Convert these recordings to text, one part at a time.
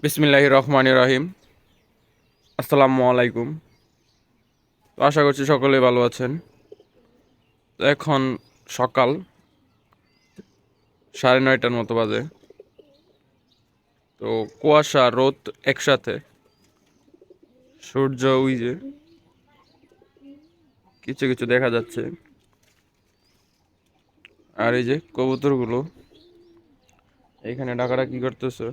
বিসমিল্লাহির রহমানির রহিম। আসসালামু আলাইকুম। তো আশা করছি সকলেই ভালো আছেন। তো এখন সকাল 9:30টার মতো বাজে। তো কুয়াশা রোদ একসাথে, সূর্য ওই যে কিছু কিছু দেখা যাচ্ছে। আর এই যে কবুতরগুলো এখানে ডাকাডাকি করতেছে।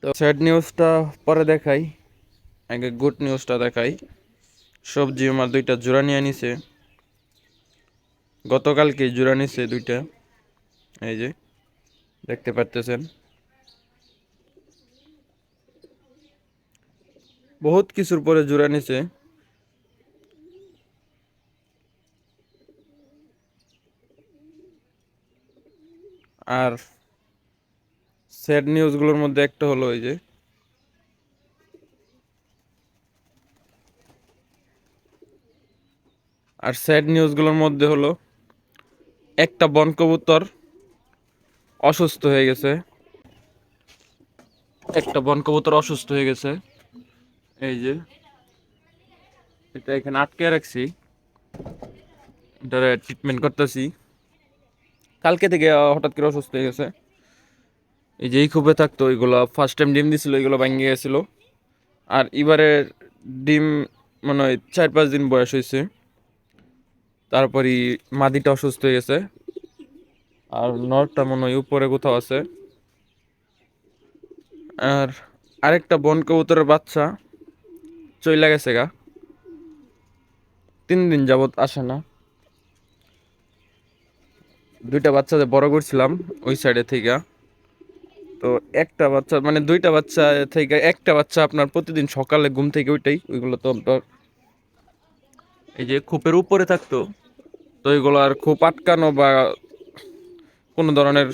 তো স্যাড নিউজটা পরে দেখাই, আগে গুড নিউজটা দেখাই। সবজি আমার দুইটা জোড়া নিয়ে নিছে, গতকালকে জোড়া নিছে দুইটা। এই যে দেখতে পারতেছেন, বহুত কিছুর পরে জোড়া নিছে। আর স্যাড নিউজগুলোর মধ্যে একটা হলো এই যে, আর স্যাড নিউজগুলোর মধ্যে হলো একটা বন কবুতর অসুস্থ হয়ে গেছে। একটা বন কবুতর অসুস্থ হয়ে গেছে। এই যে এটা এখানে আটকে রাখছি, এটা ট্রিটমেন্ট করতেছি। কালকে থেকে হঠাৎ করে অসুস্থ হয়ে গেছে। এই যে এই খুপে থাকতো, ওইগুলো ফার্স্ট টাইম ডিম দিছিল, ওইগুলো ভেঙে গেছিল। আর এবারে ডিম মনে হয় 4-5 দিন বয়স হয়েছে। তারপরই মাদিটা অসুস্থ হয়ে গেছে, আর নরটা মনে হয় উপরে কোথাও আছে। আর আরেকটা বন কবুতরের বাচ্চা চইলা গেছে গা, 3 দিন যাবত আসে না। দুইটা বাচ্চা যে বড় করছিলাম ওই সাইডে থেকে, তো একটা বাচ্চা মানে দুইটা বাচ্চা থেকে একটা বাচ্চা আপনার প্রতিদিন সকালে ঘুম থেকে ওইটাই, ওইগুলো তো আপনার এই যে খোপের উপরে থাকতো। তো ওইগুলো আর খোপ আটকানো বা কোনো ধরনের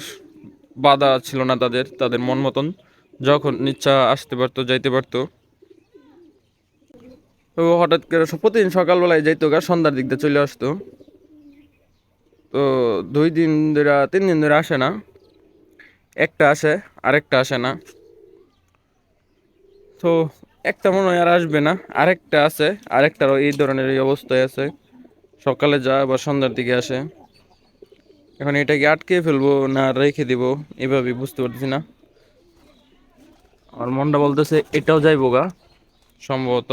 বাধা ছিল না, তাদের তাদের মন মতন যখন ইচ্ছা আসতে পারতো, যাইতে পারতো। তো হঠাৎ করে প্রতিদিন সকালবেলায় যাইতো গা, সন্ধ্যার দিক দিয়ে চলে আসতো। তো 2 দিন ধরে 3 দিন ধরে আসে না, একটা আসে আরেকটা আসে না। তো একটা মনে হয় আর আসবে না, আরেকটা আছে, আরেকটারও এই ধরনের এই অবস্থায় আছে, সকালে যায় আবার সন্ধ্যার দিকে আসে। এখন এটা কি আটকে ফেলবো না রেখে দিব, এভাবে বুঝতে পারতেছি না। আর মনটা বলতেছে এটাও যাইবো গা সম্ভবত।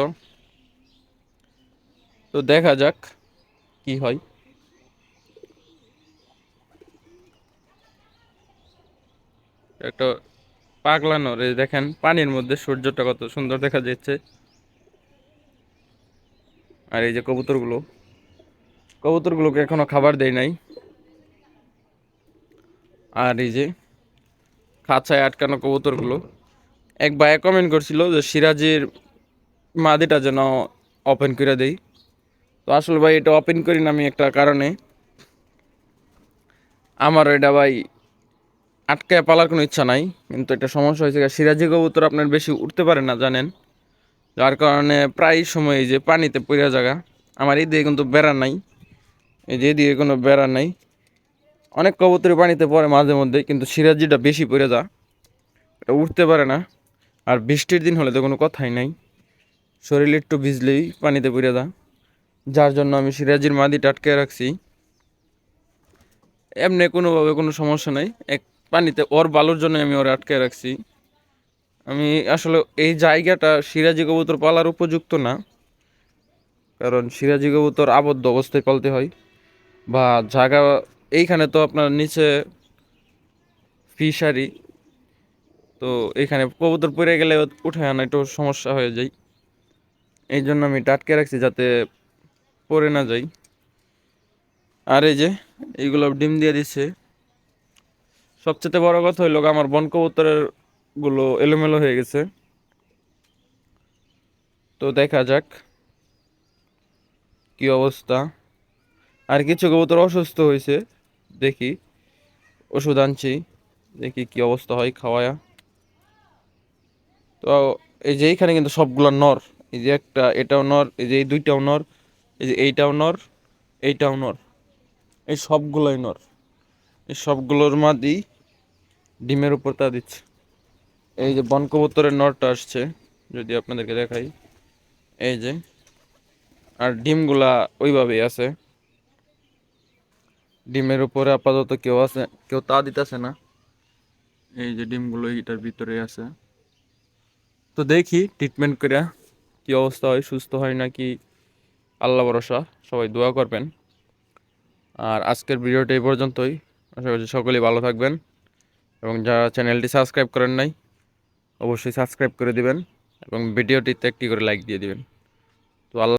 তো দেখা যাক কি হয়। একটা পাগলানো রে, দেখেন পানির মধ্যে সূর্যটা কত সুন্দর দেখা যাচ্ছে। আর এই যে কবুতরগুলো, কবুতরগুলোকে এখনো খাবার দেয় নাই। আর এই যে খাঁচায় আটকানো কবুতরগুলো, এক ভাইয়া কমেন্ট করছিল যে সিরাজির মাদিটা যেন ওপেন করে দেই। তো আসলে ভাই এটা ওপেন করি না আমি একটা কারণে, আমার এটা ভাই আটকায় পালার কোনো ইচ্ছা নাই। কিন্তু একটা সমস্যা হয়েছে, সিরাজি কবুতর আপনার বেশি উঠতে পারে না জানেন, যার কারণে প্রায় সময় এই যে পানিতে পড়ে জায়গা। আমার এই দিকে কিন্তু বেড়া নাই, এই যে এদিকে কোনো বেড়া নাই। অনেক কবুতরই পানিতে পড়ে মাঝে মধ্যে, কিন্তু সিরাজিটা বেশি পড়ে যা, এটা উঠতে পারে না। আর বৃষ্টির দিন হলে তো কোনো কথাই নাই, শরীরে একটু ভিজলেই পানিতে পড়ে যা। যার জন্য আমি সিরাজির মাদিটা আটকে রাখছি। এমনি কোনোভাবে কোনো সমস্যা নাই, এক পানিতে ওর বালুর জন্য আমি ওর আটকে রাখছি। আমি আসলে এই জায়গাটা সিরাজি কবুতর পালার উপযুক্ত না, কারণ সিরাজি কবুতর আবদ্ধ অবস্থায় পালতে হয় বা জায়গা, এইখানে তো আপনার নিচে ফিশারি, তো এখানে কবুতর পড়ে গেলে উঠে আনা একটু সমস্যা হয়ে যায়। এই জন্য আমি টাটকে রাখছি যাতে পড়ে না যাই। আর এই যে এইগুলো ডিম দিয়ে দিচ্ছে। সবচেয়ে বড় কথা হইলো আমার বন কবুতরের গুলো এলোমেলো হয়ে গেছে। তো দেখা যাক কি অবস্থা। আর কিছু কবুতর অসুস্থ হয়েছে, দেখি ওষুধ আনছি, দেখি কি অবস্থা হয় খাওয়ায়া। তো এই যে এইখানে কিন্তু সবগুলা নর, এই যে একটা এটাও নর, এই যে এই দুইটাও নর, এই যে এইটাও নর, এইটাও নর, এই সবগুলোই নর। এই সবগুলোর মাদি ডিমের উপর তা দিচ্ছে। এই যে বন কবুতরের নরটা আসছে, যদি আপনাদেরকে দেখাই, এই যে। আর ডিমগুলা ওইভাবেই আছে, ডিমের উপরে আপাতত কেউ আছে, কেউ তা দিতেছে না। এই যে ডিমগুলো এটার ভিতরে আছে। তো দেখি ট্রিটমেন্ট করে কি অবস্থা হয়, সুস্থ হয় নাকি, আল্লাহ ভরসা। সবাই দোয়া করবেন। আর আজকের ভিডিওটা এই পর্যন্তই। আশা করছি সকলেই ভালো থাকবেন, এবং যারা চ্যানেলটি সাবস্ক্রাইব করেন নাই অবশ্যই সাবস্ক্রাইব করে দিবেন, এবং ভিডিওটিতে একটি করে লাইক দিয়ে দিবেন। তো আল্লাহ